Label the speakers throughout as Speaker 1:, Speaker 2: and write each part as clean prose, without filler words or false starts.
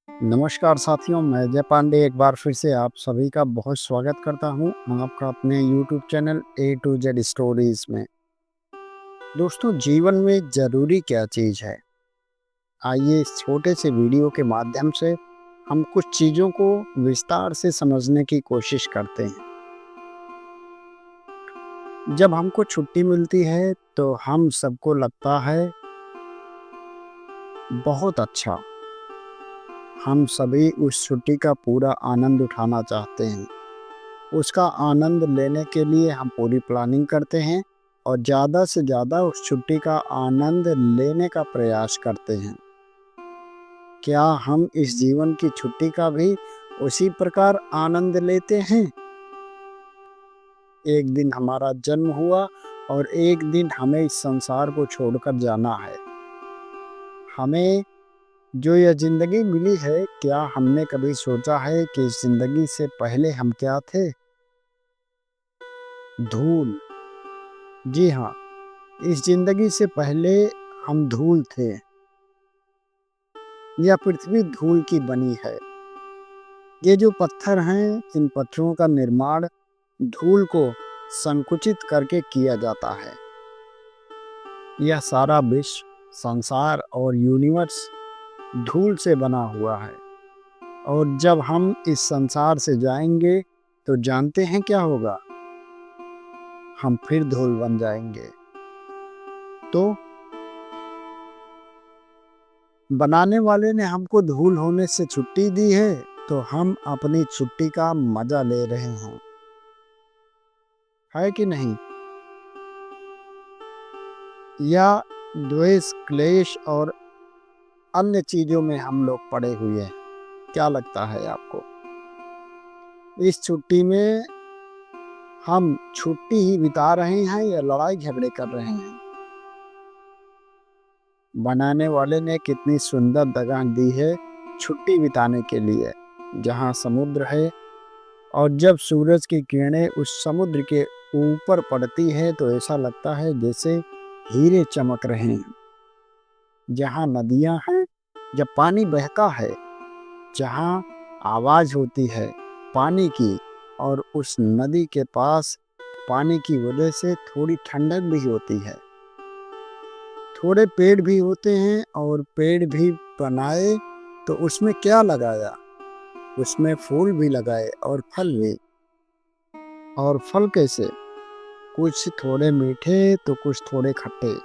Speaker 1: नमस्कार साथियों, मैं जय पांडे एक बार फिर से आप सभी का बहुत स्वागत करता हूं आपका अपने YouTube channel A to Z stories में। दोस्तों, जीवन में ज़रूरी क्या चीज़ है? आइए इस छोटे से वीडियो के माध्यम से हम कुछ चीज़ों को विस्तार से समझने की कोशिश करते हैं। जब हमको छुट्टी मिलती है तो हम सबको लगता है बहुत अच्छा। हम सभी उस छुट्टी का पूरा आनंद उठाना चाहते हैं। उसका आनंद लेने के लिए हम पूरी प्लानिंग करते हैं और ज़्यादा से ज़्यादा उस छुट्टी का आनंद लेने का प्रयास करते हैं। क्या हम इस जीवन की छुट्टी का भी उसी प्रकार आनंद लेते हैं? एक दिन हमारा जन्म हुआ और एक दिन हमें इस संसार को छोड़कर जाना है। हमें जो यह ज़िंदगी मिली है, क्या हमने कभी सोचा है कि इस ज़िंदगी से पहले हम क्या थे? धूल। जी हाँ, इस जिंदगी से पहले हम धूल थे। यह पृथ्वी धूल की बनी है। ये जो पत्थर हैं, इन पत्थरों का निर्माण धूल को संकुचित करके किया जाता है। यह सारा विश्व, संसार और यूनिवर्स धूल से बना हुआ है। और जब हम इस संसार से जाएंगे तो जानते हैं क्या होगा? हम फिर धूल बन जाएंगे। तो बनाने वाले ने हमको धूल होने से छुट्टी दी है, तो हम अपनी छुट्टी का मजा ले रहे हैं, है कि नहीं? या द्वेष, क्लेश और अन्य चीजों में हम लोग पड़े हुए हैं? क्या लगता है आपको? इस छुट्टी में हम छुट्टी ही बिता रहे हैं या लड़ाई झगड़े कर रहे हैं? बनाने वाले ने कितनी सुंदर जगह दी है छुट्टी बिताने के लिए, जहाँ समुद्र है और जब सूरज की किरणें उस समुद्र के ऊपर पड़ती है तो ऐसा लगता है जैसे हीरे चमक रहे हैं। जहाँ नदियाँ हैं, जब पानी बहता है, जहाँ आवाज होती है पानी की, और उस नदी के पास पानी की वजह से थोड़ी ठंडक भी होती है। थोड़े पेड़ भी होते हैं और पेड़ भी बनाए तो उसमें क्या लगाया? उसमें फूल भी लगाए और फल भी। और फल कैसे? कुछ थोड़े मीठे तो कुछ थोड़े खट्टे।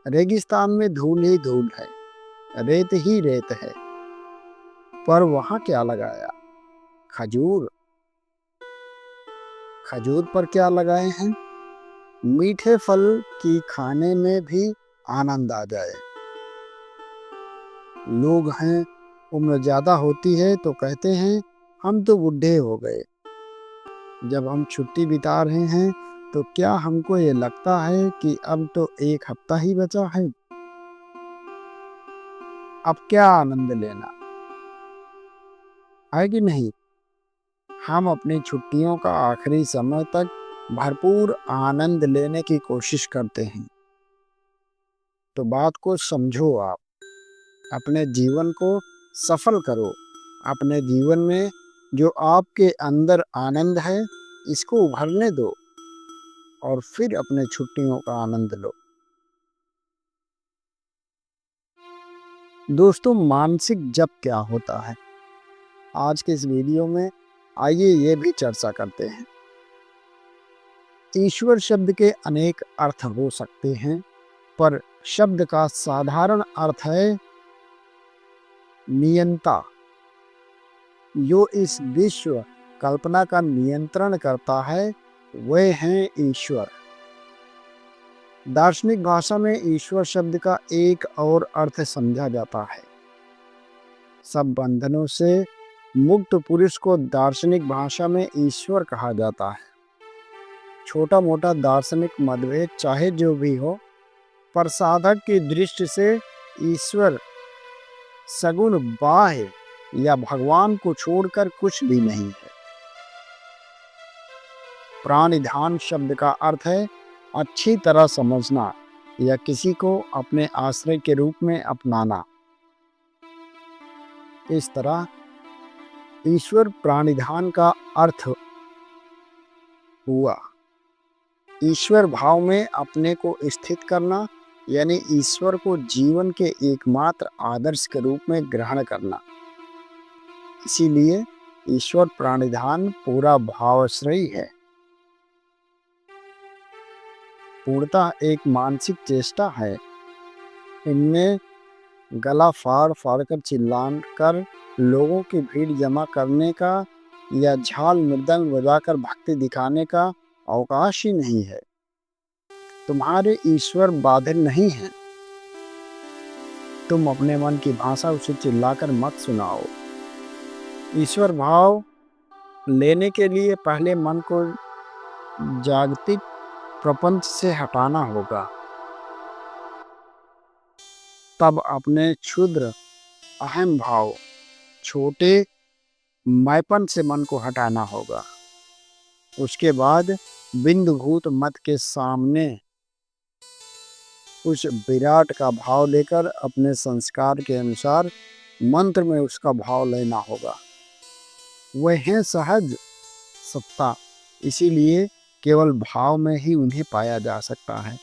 Speaker 1: रेगिस्तान में धूल ही धूल है, रेत ही रेत है, पर वहां क्या लगाया? खजूर। खजूर पर क्या लगाए हैं? मीठे फल की खाने में भी आनंद आ जाए। लोग हैं, उम्र ज्यादा होती है तो कहते हैं हम तो बूढ़े हो गए। जब हम छुट्टी बिता रहे हैं तो क्या हमको ये लगता है कि अब तो एक हफ्ता ही बचा है, अब क्या आनंद लेना, है कि नहीं? हम अपनी छुट्टियों का आखिरी समय तक भरपूर आनंद लेने की कोशिश करते हैं। तो बात को समझो आप, अपने जीवन को सफल करो। अपने जीवन में जो आपके अंदर आनंद है, इसको उभरने दो और फिर अपने छुट्टियों का आनंद लो। दोस्तों, मानसिक जप क्या होता है? आज के इस वीडियो में आइए ये भी चर्चा करते हैं। ईश्वर शब्द के अनेक अर्थ हो सकते हैं, पर शब्द का साधारण अर्थ है नियंता। जो इस विश्व कल्पना का नियंत्रण करता है, वे हैं ईश्वर। दार्शनिक भाषा में ईश्वर शब्द का एक और अर्थ समझा जाता है। सब बंधनों से मुक्त पुरुष को दार्शनिक भाषा में ईश्वर कहा जाता है। छोटा मोटा दार्शनिक मतभेद चाहे जो भी हो, पर साधक की दृष्टि से ईश्वर सगुण बाह्य या भगवान को छोड़कर कुछ भी नहीं है। प्राणिधान शब्द का अर्थ है अच्छी तरह समझना या किसी को अपने आश्रय के रूप में अपनाना। इस तरह ईश्वर प्राणिधान का अर्थ हुआ ईश्वर भाव में अपने को स्थित करना, यानी ईश्वर को जीवन के एकमात्र आदर्श के रूप में ग्रहण करना। इसीलिए ईश्वर प्राणिधान पूरा भावाश्रयी है, पूर्णतः एक मानसिक चेष्टा है। इनमें गला फाड़ फाड़ कर चिल्लाकर लोगों की भीड़ जमा करने का या झाल मृदंग बजाकर भक्ति दिखाने का अवकाश ही नहीं है। तुम्हारे ईश्वर बाधिर नहीं है। तुम अपने मन की भाषा उसे चिल्लाकर मत सुनाओ। ईश्वर भाव लेने के लिए पहले मन को जागतिक प्रपंच से हटाना होगा, तब अपने क्षुद्र अहम भाव, छोटे मैपन से मन को हटाना होगा। उसके बाद बिंदुभूत मत के सामने उस विराट का भाव लेकर अपने संस्कार के अनुसार मंत्र में उसका भाव लेना होगा। वह है सहज सत्ता, इसीलिए केवल भाव में ही उन्हें पाया जा सकता है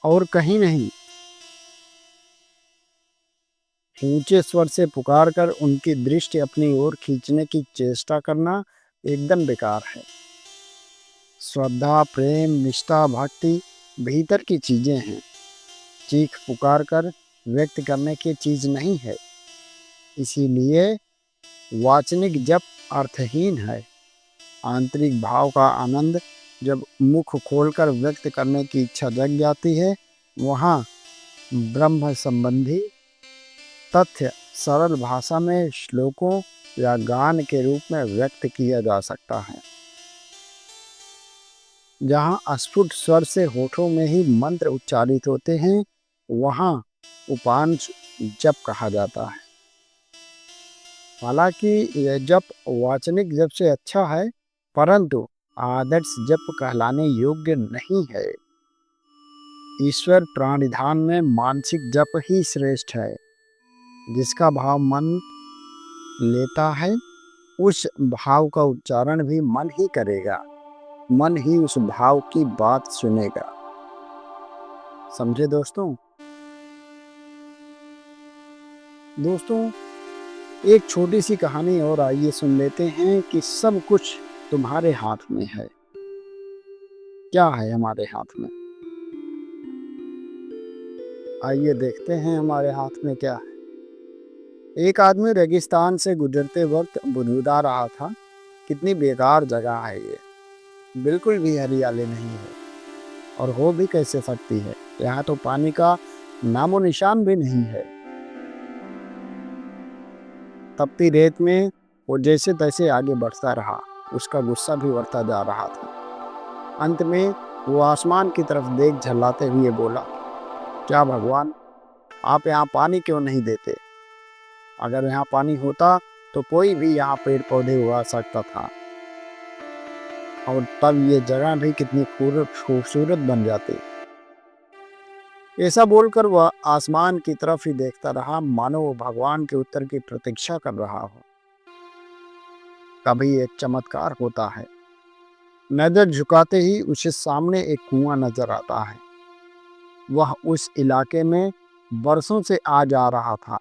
Speaker 1: और कहीं नहीं। ऊंचे स्वर से पुकारकर उनकी दृष्टि अपनी ओर खींचने की चेष्टा करना एकदम बेकार है। श्रद्धा, प्रेम, निष्ठा, भक्ति भीतर की चीजें हैं, चीख पुकार कर व्यक्त करने की चीज नहीं है। इसीलिए वाचनिक जप अर्थहीन है। आंतरिक भाव का आनंद जब मुख खोलकर व्यक्त करने की इच्छा जग जाती है, वहाँ ब्रह्म संबंधी तथ्य सरल भाषा में श्लोकों या गान के रूप में व्यक्त किया जा सकता है। जहाँ अस्फुट स्वर से होठों में ही मंत्र उच्चारित होते हैं, वहाँ उपांश जप कहा जाता है। हालांकि यह जप वाचनिक जप से अच्छा है, परंतु आदर्श जप कहलाने योग्य नहीं है। ईश्वर प्राणिधान में मानसिक जप ही श्रेष्ठ है। जिसका भाव मन लेता है, उस भाव का उच्चारण भी मन ही करेगा, मन ही उस भाव की बात सुनेगा। समझे दोस्तों? एक छोटी सी कहानी और आइए सुन लेते हैं कि सब कुछ तुम्हारे हाथ में है। क्या है हमारे हाथ में? आइए देखते हैं हमारे हाथ में क्या है। एक आदमी रेगिस्तान से गुजरते वक्त बुदबुदा रहा था, कितनी बेकार जगह है ये, बिल्कुल भी हरियाली नहीं है और हो भी कैसे सकती है। यहाँ तो पानी का नामो निशान भी नहीं है। तपती रेत में वो जैसे तैसे आगे बढ़ता रहा, उसका गुस्सा भी बढ़ता जा रहा था। अंत में वो आसमान की तरफ देख झल्लाते हुए बोला, क्या भगवान, आप यहाँ पानी क्यों नहीं देते? अगर यहाँ पानी होता तो कोई भी यहाँ पेड़ पौधे उगा सकता था और तब ये जगह भी कितनी खूबसूरत बन जाती। ऐसा बोलकर वह आसमान की तरफ ही देखता रहा, मानो वो भगवान के उत्तर की प्रतीक्षा कर रहा हो। कभी एक चमत्कार होता है। नजर झुकाते ही उसे सामने एक कुआं नजर आता है। वह उस इलाके में बरसों से आ जा रहा था,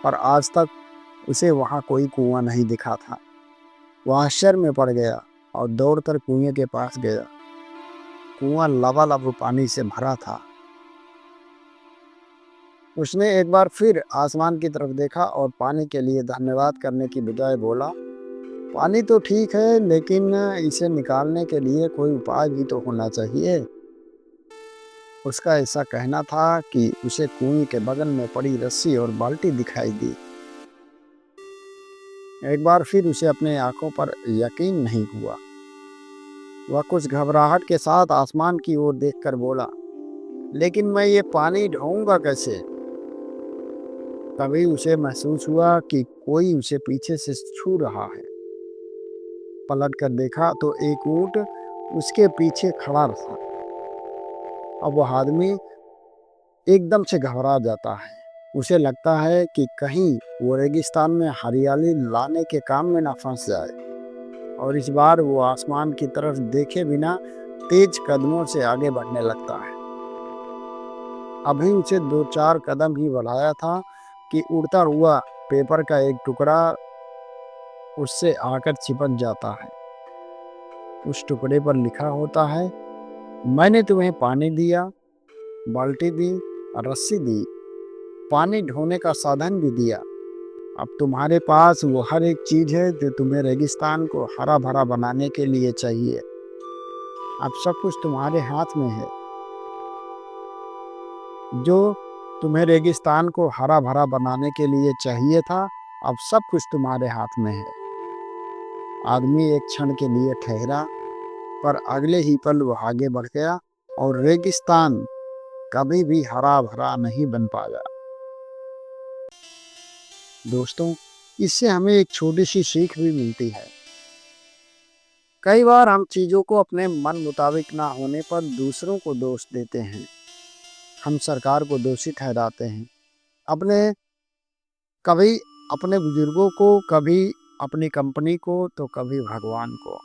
Speaker 1: पर आज तक उसे वहाँ कोई कुआं नहीं दिखा था। वह आश्चर्य में पड़ गया और दौड़कर कुएं के पास गया। कुआं लबालब पानी से भरा था। उसने एक बार फिर आसमान की तरफ देखा और पानी के लिए धन्यवाद करने की बजाय बोला, पानी तो ठीक है, लेकिन इसे निकालने के लिए कोई उपाय भी तो होना चाहिए। उसका ऐसा कहना था कि उसे कुएं के बगल में पड़ी रस्सी और बाल्टी दिखाई दी। एक बार फिर उसे अपने आंखों पर यकीन नहीं हुआ। वह कुछ घबराहट के साथ आसमान की ओर देखकर बोला, लेकिन मैं ये पानी ढोऊंगा कैसे? तभी उसे महसूस हुआ कि कोई उसे पीछे से छू रहा है। पलट कर देखा तो एक ऊंट उसके पीछे खड़ा था। अब वह आदमी एकदम से घबरा जाता है उसे लगता है कि कहीं वो रेगिस्तान में हरियाली लाने के काम में ना फंस जाए, और इस बार वो आसमान की तरफ देखे बिना तेज कदमों से आगे बढ़ने लगता है। अभी उसे 2-4 कदम ही बढ़ाया था कि उड़ता हुआ पेपर का एक टुकड़ा उससे आकर चिपक जाता है। उस टुकड़े पर लिखा होता है, मैंने तुम्हें पानी दिया, बाल्टी दी, रस्सी दी, पानी ढोने का साधन भी दिया। अब तुम्हारे पास वो हर एक चीज है जो तुम्हें रेगिस्तान को हरा भरा बनाने के लिए चाहिए। अब सब कुछ तुम्हारे हाथ में है। जो तुम्हें रेगिस्तान को हरा भरा बनाने के लिए चाहिए था, अब सब कुछ तुम्हारे हाथ में है। आदमी एक क्षण के लिए ठहरा, पर अगले ही पल वो आगे बढ़ गया और रेगिस्तान कभी भी हरा भरा नहीं बन पाया। दोस्तों, इससे हमें एक छोटी सी सीख भी मिलती है। कई बार हम चीजों को अपने मन मुताबिक ना होने पर दूसरों को दोष देते हैं। हम सरकार को दोषी ठहराते हैं, अपने कभी अपने बुजुर्गों को, कभी अपनी कंपनी को, तो कभी भगवान को।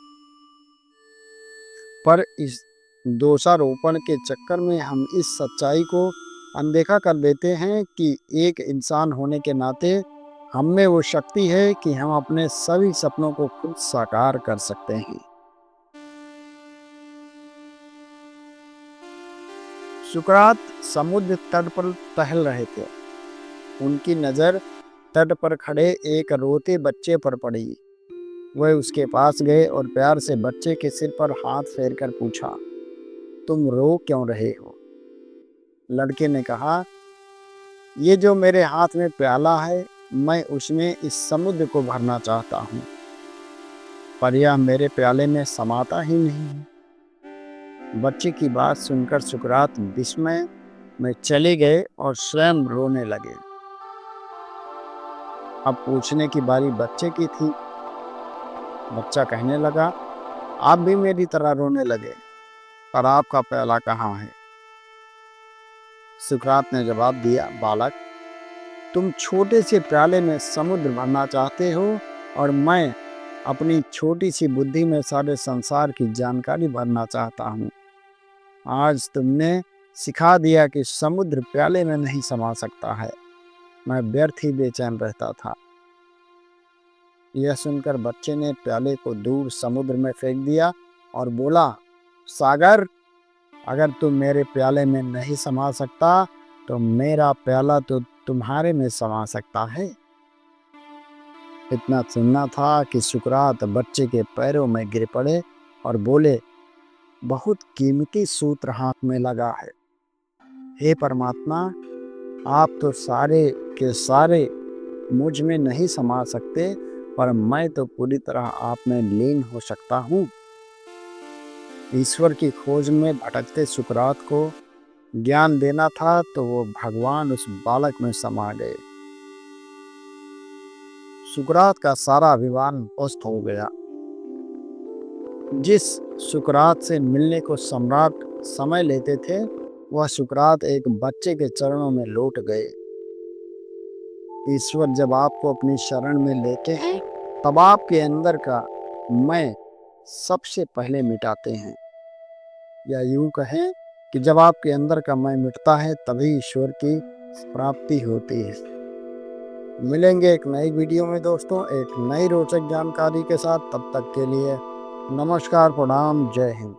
Speaker 1: पर इस दोषारोपण के चक्कर में हम इस सच्चाई को अनदेखा कर देते हैं कि एक इंसान होने के नाते हम में वो शक्ति है कि हम अपने सभी सपनों को खुद साकार कर सकते हैं। सुकरात समुद्र तट पर टहल रहे थे। उनकी नज़र तट पर खड़े एक रोते बच्चे पर पड़ी। वह उसके पास गए और प्यार से बच्चे के सिर पर हाथ फेरकर पूछा, तुम रो क्यों रहे हो? लड़के ने कहा, ये जो मेरे हाथ में प्याला है, मैं उसमें इस समुद्र को भरना चाहता हूँ, पर यह मेरे प्याले में समाता ही नहीं है। बच्चे की बात सुनकर सुकरात विस्मय में चले गए और स्वयं रोने लगे। अब पूछने की बारी बच्चे की थी। बच्चा कहने लगा, आप भी मेरी तरह रोने लगे, पर आपका प्याला कहाँ है? सुकरात ने जवाब दिया, बालक, तुम छोटे से प्याले में समुद्र भरना चाहते हो और मैं अपनी छोटी सी बुद्धि में सारे संसार की जानकारी भरना चाहता हूँ। आज तुमने सिखा दिया कि समुद्र प्याले में नहीं समा सकता है। मैं व्यर्थ ही बेचैन रहता था। यह सुनकर बच्चे ने प्याले को दूर समुद्र में फेंक दिया और बोला, सागर, अगर तुम मेरे प्याले में नहीं समा सकता तो मेरा प्याला तो तुम्हारे में समा सकता है। इतना सुनना था कि सुकरात बच्चे के पैरों में गिर पड़े और बोले, बहुत कीमती सूत्र हाथ में लगा है। हे परमात्मा, आप तो सारे के सारे मुझ में नहीं समा सकते, पर मैं तो पूरी तरह आप में लीन हो सकता हूँ। ईश्वर की खोज में भटकते सुकरात को ज्ञान देना था, तो वो भगवान उस बालक में समा गए। सुकरात का सारा अभिमान ध्वस्त हो गया। जिस सुकरात से मिलने को सम्राट समय लेते थे, वह सुकरात एक बच्चे के चरणों में लौट गए। ईश्वर जब आपको अपनी शरण में लेते हैं, तब आपके अंदर का मैं सबसे पहले मिटाते हैं। या यूं कहें कि जब आपके अंदर का मैं मिटता है, तभी ईश्वर की प्राप्ति होती है। मिलेंगे एक नई वीडियो में दोस्तों, एक नई रोचक जानकारी के साथ। तब तक के लिए नमस्कार, प्रणाम, जय हिंद।